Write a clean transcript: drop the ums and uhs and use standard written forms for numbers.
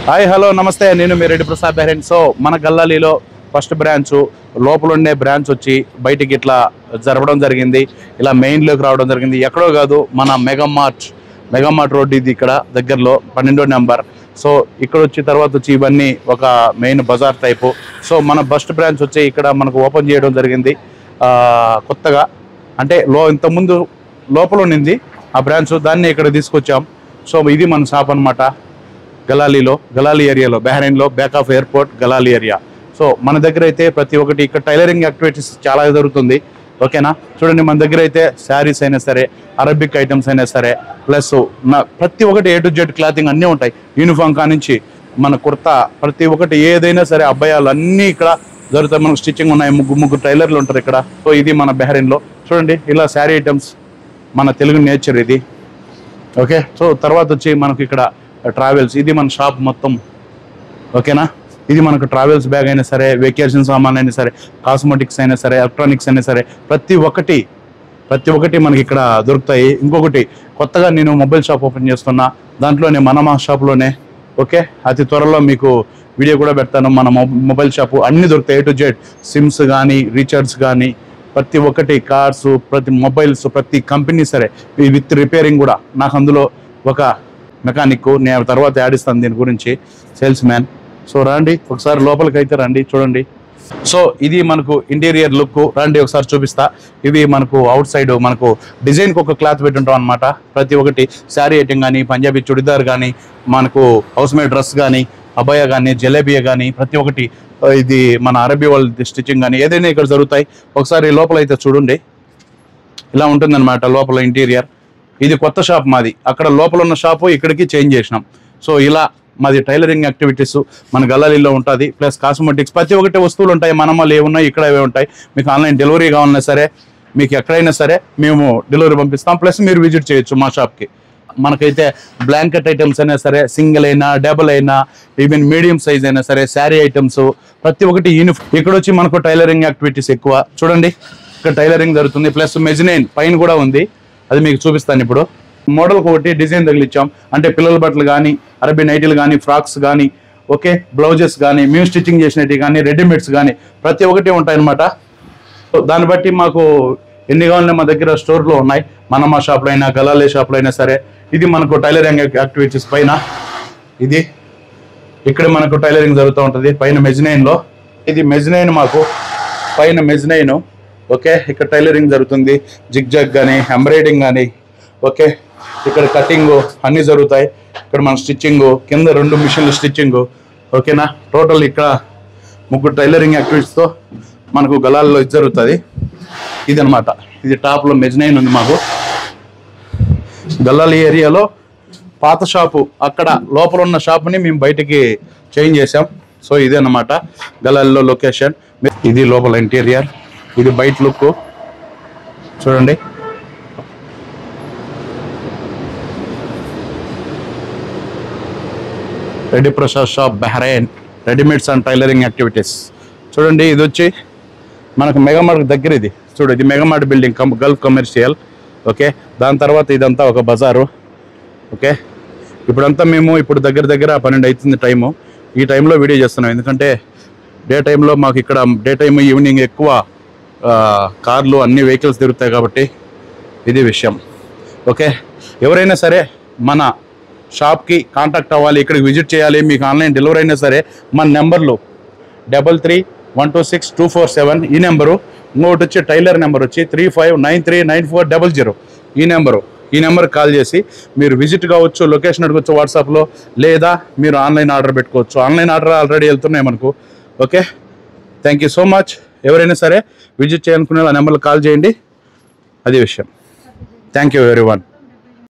Hi hello నమస్తే, నేను మీ Reddy Prasad Bahrain. So మన గల్లాలీలో ఫస్ట్ బ్రాంచ్ లోపల ఉండే బ్రాంచ్ వచ్చి బయటికి ఇట్లా జరపడం జరిగింది. ఇలా మెయిన్లోకి రావడం జరిగింది. ఎక్కడో కాదు, మన మెగామార్ట్ రోడ్ ఇది, ఇక్కడ దగ్గరలో 12వ నెంబర్. సో ఇక్కడ వచ్చి తర్వాత వచ్చి ఇవన్నీ ఒక మెయిన్ బజార్ టైపు. సో మన ఫస్ట్ బ్రాంచ్ వచ్చి ఇక్కడ మనకు ఓపెన్ చేయడం జరిగింది కొత్తగా. అంటే ఇంతకుముందు లోపల ఉండింది ఆ బ్రాంచ్, దాన్ని ఇక్కడ తీసుకొచ్చాం. సో ఇది మన షాప్ అనమాట. గలాలి ఏరియాలో, బెహ్రెయిన్లో back of airport Galali area. So మన దగ్గర అయితే ప్రతి ఒక్కటి ఇక్కడ టైలరింగ్ యాక్టివిటీస్ చాలా జరుగుతుంది. ఓకేనా, చూడండి మన దగ్గర అయితే శారీస్ అయినా సరే, అరబిక్ ఐటమ్స్ అయినా సరే, ప్లస్ ప్రతి ఒక్కటి A to Z క్లాతింగ్ అన్నీ ఉంటాయి. యూనిఫామ్ కానించి మన కుర్తా, ప్రతి ఒక్కటి ఏదైనా సరే అబ్బాయాలు అన్నీ ఇక్కడ జరుగుతాయి. మనకు స్టిచ్చింగ్ ఉన్నాయి. ముగ్గురు టైలర్లు ఉంటారు ఇక్కడ. సో ఇది మన బెహ్రెయిన్లో చూడండి, ఇలా శారీ ఐటమ్స్, మన తెలుగు నేచర్ ఇది. ఓకే, సో తర్వాత వచ్చి మనకు ఇక్కడ ట్రావెల్స్, ఇది మన షాప్ మొత్తం. ఓకేనా, ఇది మనకు ట్రావెల్స్ బ్యాగ్ అయినా సరే, వెకేషన్ సామాన్ అయినా సరే, కాస్మెటిక్స్ అయినా సరే, ఎలక్ట్రానిక్స్ అయినా సరే, ప్రతి ఒక్కటి మనకి ఇక్కడ దొరుకుతాయి. ఇంకొకటి కొత్తగా నేను మొబైల్ షాప్ ఓపెన్ చేస్తున్నా, దాంట్లోనే మా షాప్లోనే. ఓకే, అతి త్వరలో మీకు వీడియో కూడా పెడతాను. మన మొబైల్ షాపు అన్నీ దొరుకుతాయి. A to Z సిమ్స్ కానీ, రీఛార్జ్ కానీ, ప్రతి ఒక్కటి, కార్స్, ప్రతి మొబైల్స్, ప్రతి కంపెనీ సరే, విత్ రిపేరింగ్ కూడా. నాకు అందులో ఒక మెకానిక్, నేను తర్వాత యాడిస్తాను దీని గురించి, సేల్స్ మ్యాన్. సో రండి ఒకసారి లోపలికి అయితే రండి, చూడండి. సో ఇది మనకు ఇంటీరియర్ లుక్, రండి ఒకసారి చూపిస్తా. ఇవి మనకు అవుట్ సైడ్ మనకు డిజైన్కి ఒక క్లాత్ పెట్టుంటాం అనమాట. ప్రతి ఒక్కటి శారీ ఐటమ్ కానీ, పంజాబీ చుడిదార్ కానీ, మనకు హౌస్ మేడ్ డ్రెస్ కానీ, అబ్బాయ కానీ, జలేబియా కానీ, ప్రతి ఒక్కటి ఇది మన అరబీ వాళ్ళ స్టిచ్చింగ్ కానీ ఏదైనా ఇక్కడ జరుగుతాయి. ఒకసారి లోపల అయితే చూడండి, ఇలా ఉంటుందన్నమాట లోపల ఇంటీరియర్. ఇది కొత్త షాప్ మాది. అక్కడ లోపల ఉన్న షాపు ఇక్కడికి చేంజ్ చేసినాం. సో ఇలా మాది టైలరింగ్ యాక్టివిటీస్ మన గల్లాలీలో ఉంటుంది. ప్లస్ కాస్మెటిక్స్, ప్రతి ఒక్కటి వస్తువులు ఉంటాయి. మన వాళ్ళు ఏమున్నాయి ఇక్కడ అవే ఉంటాయి. మీకు ఆన్లైన్ డెలివరీ కావాలన్నా సరే, మీకు ఎక్కడైనా సరే మేము డెలివరీ పంపిస్తాం. ప్లస్ మీరు విజిట్ చేయొచ్చు మా షాప్కి. మనకైతే బ్లాంకెట్ ఐటమ్స్ అయినా సరే, సింగిల్ అయినా, డబుల్ అయినా, ఈవెన్ మీడియం సైజ్ అయినా సరే, శారీ ఐటమ్స్, ప్రతి ఒక్కటి యూనిఫామ్. ఇక్కడ వచ్చి మనకు టైలరింగ్ యాక్టివిటీస్ ఎక్కువ. చూడండి ఇక్కడ టైలరింగ్ జరుగుతుంది. ప్లస్ మెజినైన్ పైన కూడా ఉంది, అది మీకు చూపిస్తాను ఇప్పుడు. మోడల్కి ఒకటి డిజైన్ తగిలిచ్చాం. అంటే పిల్లల బట్టలు కానీ, అరబీ నైటీలు కానీ, ఫ్రాక్స్ కానీ, ఓకే, బ్లౌజెస్ కానీ, మేము స్టిచ్చింగ్ చేసినవి కానీ, రెడీమేడ్స్ కానీ, ప్రతి ఒక్కటి ఉంటాయన్నమాట. దాన్ని బట్టి మాకు ఎన్ని కావాలన్నా మా దగ్గర స్టోర్లో ఉన్నాయి. మా షాప్లో అయినా, గలాలే షాప్లో అయినా సరే. ఇది మనకు టైలరింగ్ యాక్టివిటీస్ పైన, ఇది ఇక్కడ మనకు టైలరింగ్ జరుగుతూ ఉంటుంది పైన మెజినైన్లో. ఇది మెజినైన్, మాకు పైన మెజినైన్. ఓకే, ఇక్కడ టైలరింగ్ జరుగుతుంది. జిగ్జాగ్ కానీ, ఎంబ్రాయిడింగ్ కానీ, ఓకే, ఇక్కడ కటింగ్ అన్నీ జరుగుతాయి. ఇక్కడ మన స్టిచ్చింగ్, కింద 2 మిషన్లు స్టిచ్చింగ్. ఓకేనా, టోటల్ ఇక్కడ 3 టైలరింగ్ యాక్టివిటీస్తో మనకు గలాల్లో ఇది జరుగుతుంది. ఇది అనమాట, ఇది టాప్లో మెజినైన్ ఉంది మాకు. గల్లాలి ఏరియాలో పాత షాపు, అక్కడ లోపల ఉన్న షాపుని మేము బయటికి చేంజ్ చేసాం. సో ఇదే అన్నమాట గల్లాలిలో లొకేషన్. ఇది లోపల ఇంటీరియర్, ఇది బయట లుక్ చూడండి. Reddy Prasad shop Bahrain, readymades and tailoring activities. చూడండి, ఇది వచ్చి మనకు మెగామార్ట్ దగ్గర. ఇది చూడు, ఇది Megamart building, Gulf commercial. Okay, దాని తర్వాత ఇదంతా ఒక బజారు. ఓకే, ఇప్పుడంతా మేము ఇప్పుడు దగ్గర 12 అవుతుంది టైము. ఈ టైంలో వీడియో చేస్తున్నాం, ఎందుకంటే డే టైంలో మాకు ఇక్కడ డే టైం, ఈవినింగ్ ఎక్కువ కార్లు, అన్ని వెహికల్స్ తిరుగుతాయి కాబట్టి ఇది విషయం. ఓకే, ఎవరైనా సరే మన షాప్కి కాంటాక్ట్ అవ్వాలి, ఇక్కడికి విజిట్ చేయాలి, మీకు ఆన్లైన్ డెలివరీ అయినా సరే మన నెంబర్లు 33126247 ఈ నెంబరు. ఇంకొకటి వచ్చి టైలర్ నెంబర్ వచ్చి 35939400 ఈ నెంబర్ కాల్ చేసి మీరు విజిట్ కావచ్చు, లొకేషన్ అడగవచ్చు వాట్సాప్లో, లేదా మీరు ఆన్లైన్ ఆర్డర్ పెట్టుకోవచ్చు. ఆన్లైన్ ఆర్డర్ ఆల్రెడీ వెళ్తున్నాయి మనకు. Okay, thank you so much. ఎవరైనా సరే విజిట్ చేయాలనుకునే ఆ నెంబర్లో కాల్ చేయండి, అది విషయం. Thank you everyone.